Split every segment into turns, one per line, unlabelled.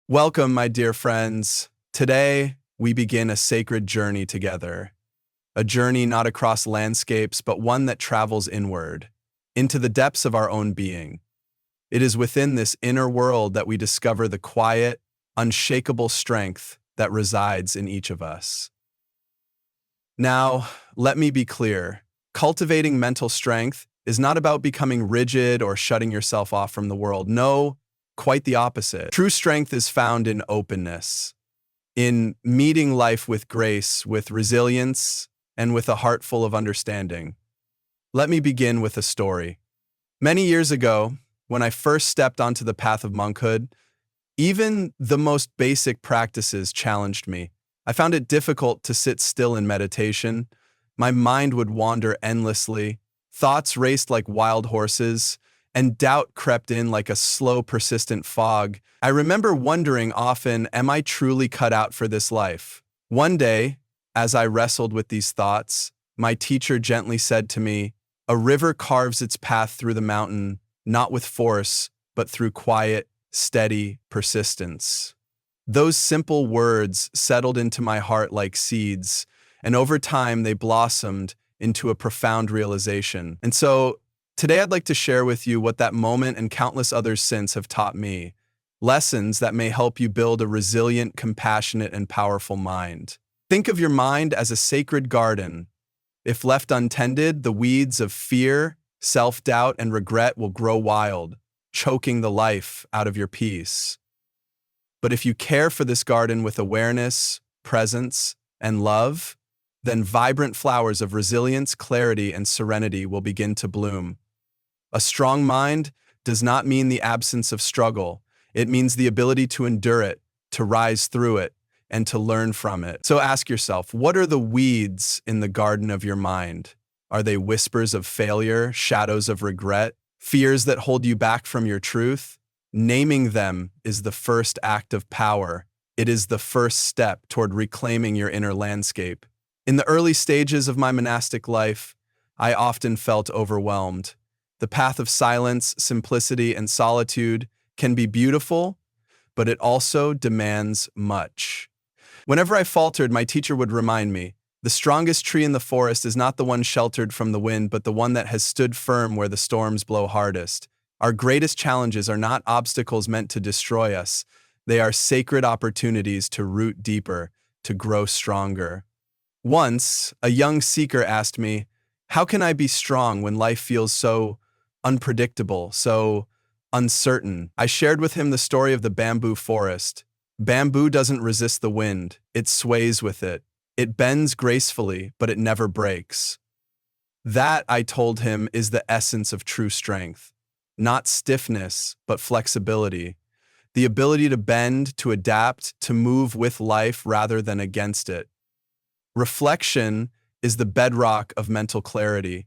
Welcome, my dear friends. Today, we begin a sacred journey together. A journey not across landscapes, but one that travels inward, into the depths of our own being. It is within this inner world that we discover the quiet, unshakable strength that resides in each of us. Now, let me be clear. Cultivating mental strength is not about becoming rigid or shutting yourself off from the world. No, quite the opposite. True strength is found in openness, in meeting life with grace, with resilience, and with a heart full of understanding. Let me begin with a story. Many years ago, when I first stepped onto the path of monkhood, even the most basic practices challenged me. I found it difficult to sit still in meditation. My mind would wander endlessly, thoughts raced like wild horses, and doubt crept in like a slow, persistent fog. I remember wondering often, am I truly cut out for this life? One day, as I wrestled with these thoughts, my teacher gently said to me, "A river carves its path through the mountain, not with force, but through quiet, steady persistence." Those simple words settled into my heart like seeds, and over time they blossomed into a profound realization. And so, today I'd like to share with you what that moment and countless others since have taught me. Lessons that may help you build a resilient, compassionate, and powerful mind. Think of your mind as a sacred garden. If left untended, the weeds of fear, self-doubt, and regret will grow wild, choking the life out of your peace. But if you care for this garden with awareness, presence, and love, then vibrant flowers of resilience, clarity, and serenity will begin to bloom. A strong mind does not mean the absence of struggle. It means the ability to endure it, to rise through it, and to learn from it. So ask yourself, what are the weeds in the garden of your mind? Are they whispers of failure, shadows of regret, fears that hold you back from your truth? Naming them is the first act of power. It is the first step toward reclaiming your inner landscape. In the early stages of my monastic life, I often felt overwhelmed. The path of silence, simplicity, and solitude can be beautiful, but it also demands much. Whenever I faltered, my teacher would remind me, the strongest tree in the forest is not the one sheltered from the wind, but the one that has stood firm where the storms blow hardest. Our greatest challenges are not obstacles meant to destroy us. They are sacred opportunities to root deeper, to grow stronger. Once, a young seeker asked me, "How can I be strong when life feels so unpredictable, so uncertain?" I shared with him the story of the bamboo forest. Bamboo doesn't resist the wind, it sways with it. It bends gracefully, but it never breaks. That, I told him, is the essence of true strength. Not stiffness, but flexibility. The ability to bend, to adapt, to move with life rather than against it. Reflection is the bedrock of mental clarity.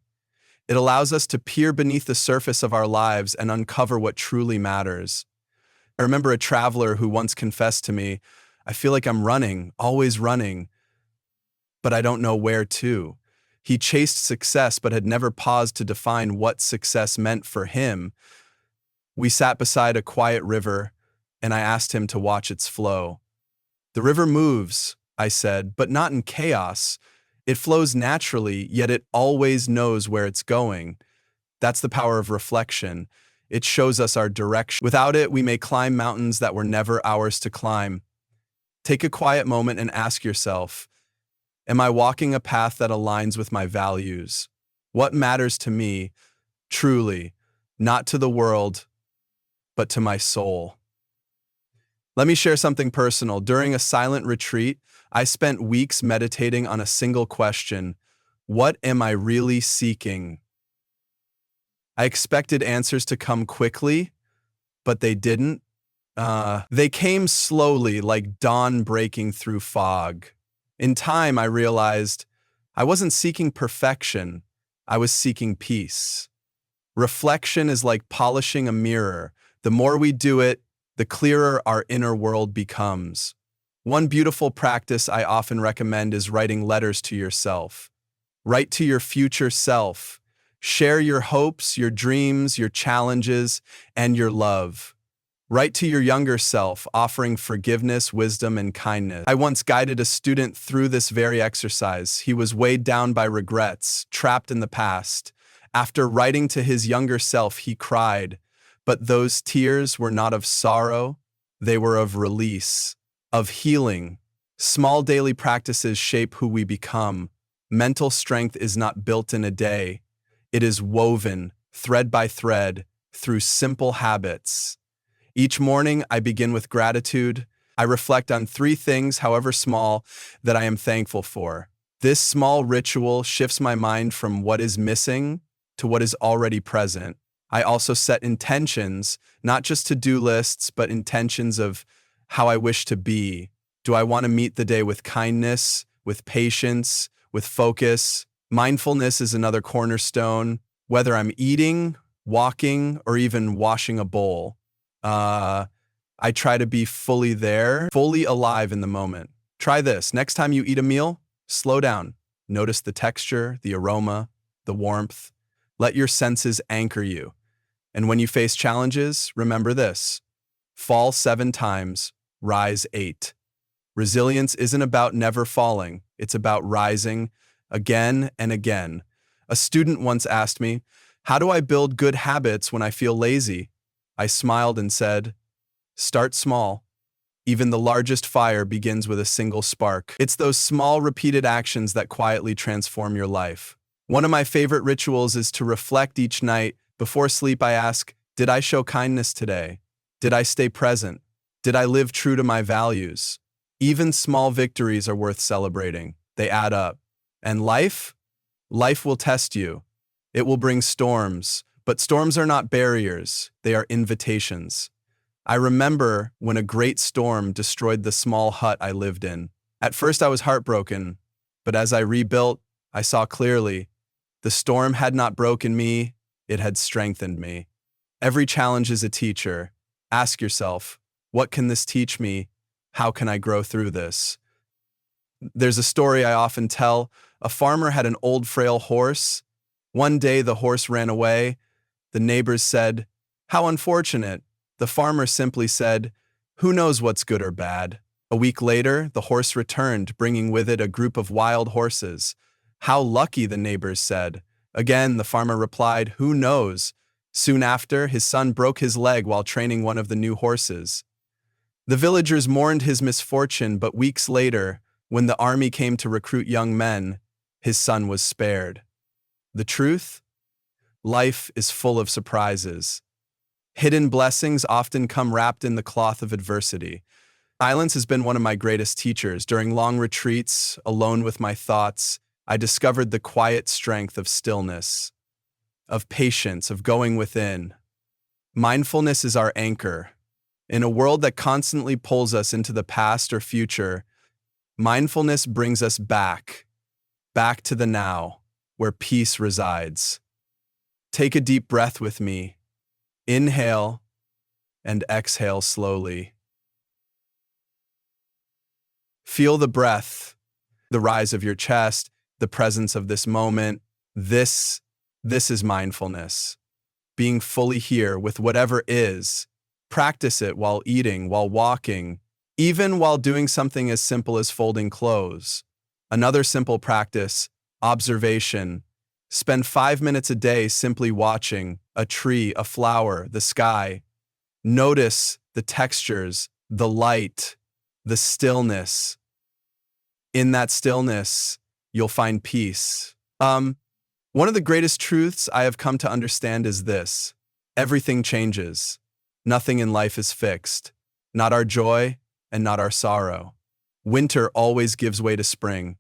It allows us to peer beneath the surface of our lives and uncover what truly matters. I remember a traveler who once confessed to me, "I feel like I'm running, always running, but I don't know where to." He chased success but had never paused to define what success meant for him. We sat beside a quiet river, and I asked him to watch its flow. "The river moves," I said, "but not in chaos. It flows naturally, yet it always knows where it's going." That's the power of reflection. It shows us our direction. Without it, we may climb mountains that were never ours to climb. Take a quiet moment and ask yourself, am I walking a path that aligns with my values? What matters to me, truly, not to the world, but to my soul? Let me share something personal. During a silent retreat, I spent weeks meditating on a single question: what am I really seeking? I expected answers to come quickly, but they didn't. They came slowly, like dawn breaking through fog. In time, I realized I wasn't seeking perfection, I was seeking peace. Reflection is like polishing a mirror. The more we do it, the clearer our inner world becomes. One beautiful practice I often recommend is writing letters to yourself. Write to your future self. Share your hopes, your dreams, your challenges, and your love. Write to your younger self, offering forgiveness, wisdom, and kindness. I once guided a student through this very exercise. He was weighed down by regrets, trapped in the past. After writing to his younger self, he cried, but those tears were not of sorrow, they were of release, of healing. Small daily practices shape who we become. Mental strength is not built in a day. It is woven, thread by thread, through simple habits. Each morning, I begin with gratitude. I reflect on 3 things, however small, that I am thankful for. This small ritual shifts my mind from what is missing to what is already present. I also set intentions, not just to-do lists, but intentions of how I wish to be. Do I want to meet the day with kindness, with patience, with focus? Mindfulness is another cornerstone, whether I'm eating, walking, or even washing a bowl. I try to be fully there, fully alive in the moment. Try this. Next time you eat a meal, slow down. Notice the texture, the aroma, the warmth. Let your senses anchor you. And when you face challenges, remember this. Fall 7 times, rise 8. Resilience isn't about never falling. It's about rising again and again. A student once asked me, "How do I build good habits when I feel lazy?" I smiled and said, "Start small. Even the largest fire begins with a single spark." It's those small, repeated actions that quietly transform your life. One of my favorite rituals is to reflect each night. Before sleep, I ask, did I show kindness today? Did I stay present? Did I live true to my values? Even small victories are worth celebrating. They add up. And life? Life will test you. It will bring storms. But storms are not barriers, they are invitations. I remember when a great storm destroyed the small hut I lived in. At first I was heartbroken, but as I rebuilt, I saw clearly. The storm had not broken me, it had strengthened me. Every challenge is a teacher. Ask yourself, what can this teach me? How can I grow through this? There's a story I often tell. A farmer had an old frail horse. One day the horse ran away. The neighbors said, "How unfortunate." The farmer simply said, "Who knows what's good or bad?" A week later, the horse returned, bringing with it a group of wild horses. "How lucky," the neighbors said. Again, the farmer replied, "Who knows?" Soon after, his son broke his leg while training one of the new horses. The villagers mourned his misfortune, but weeks later, when the army came to recruit young men, his son was spared. The truth? Life is full of surprises. Hidden blessings often come wrapped in the cloth of adversity. Silence has been one of my greatest teachers. During long retreats, alone with my thoughts, I discovered the quiet strength of stillness, of patience, of going within. Mindfulness is our anchor. In a world that constantly pulls us into the past or future, mindfulness brings us back to the now, where peace resides. Take a deep breath with me. Inhale and exhale slowly. Feel the breath, the rise of your chest, the presence of this moment. This is mindfulness. Being fully here with whatever is. Practice it while eating, while walking, even while doing something as simple as folding clothes. Another simple practice, observation. Spend 5 minutes a day simply watching a tree, a flower, the sky. Notice the textures, the light, the stillness. In that stillness, you'll find peace. One of the greatest truths I have come to understand is this. Everything changes. Nothing in life is fixed. Not our joy and not our sorrow. Winter always gives way to spring.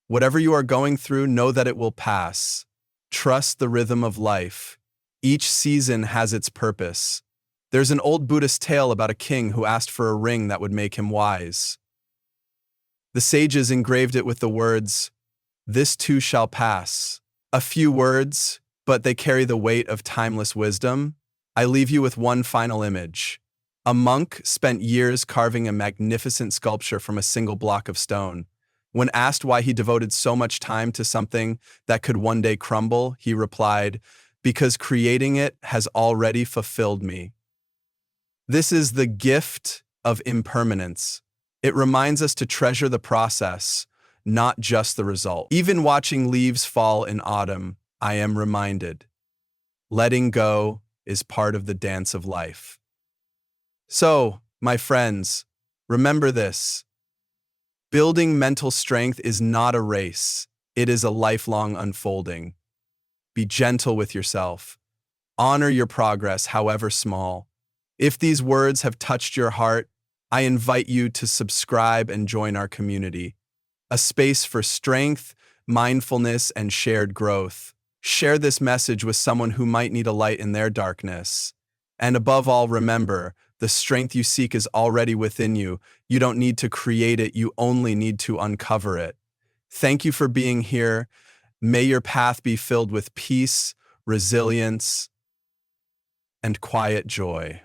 Whatever you are going through, know that it will pass. Trust the rhythm of life. Each season has its purpose. There's an old Buddhist tale about a king who asked for a ring that would make him wise. The sages engraved it with the words, "This too shall pass." A few words, but they carry the weight of timeless wisdom. I leave you with one final image. A monk spent years carving a magnificent sculpture from a single block of stone. When asked why he devoted so much time to something that could one day crumble, he replied, "Because creating it has already fulfilled me." This is the gift of impermanence. It reminds us to treasure the process, not just the result. Even watching leaves fall in autumn, I am reminded. Letting go is part of the dance of life. So, my friends, remember this. Building mental strength is not a race. It is a lifelong unfolding. Be gentle with yourself. Honor your progress, however small. If these words have touched your heart, I invite you to subscribe and join our community, a space for strength, mindfulness, and shared growth. Share this message with someone who might need a light in their darkness. And above all, remember, the strength you seek is already within you. You don't need to create it, you only need to uncover it. Thank you for being here. May your path be filled with peace, resilience, and quiet joy.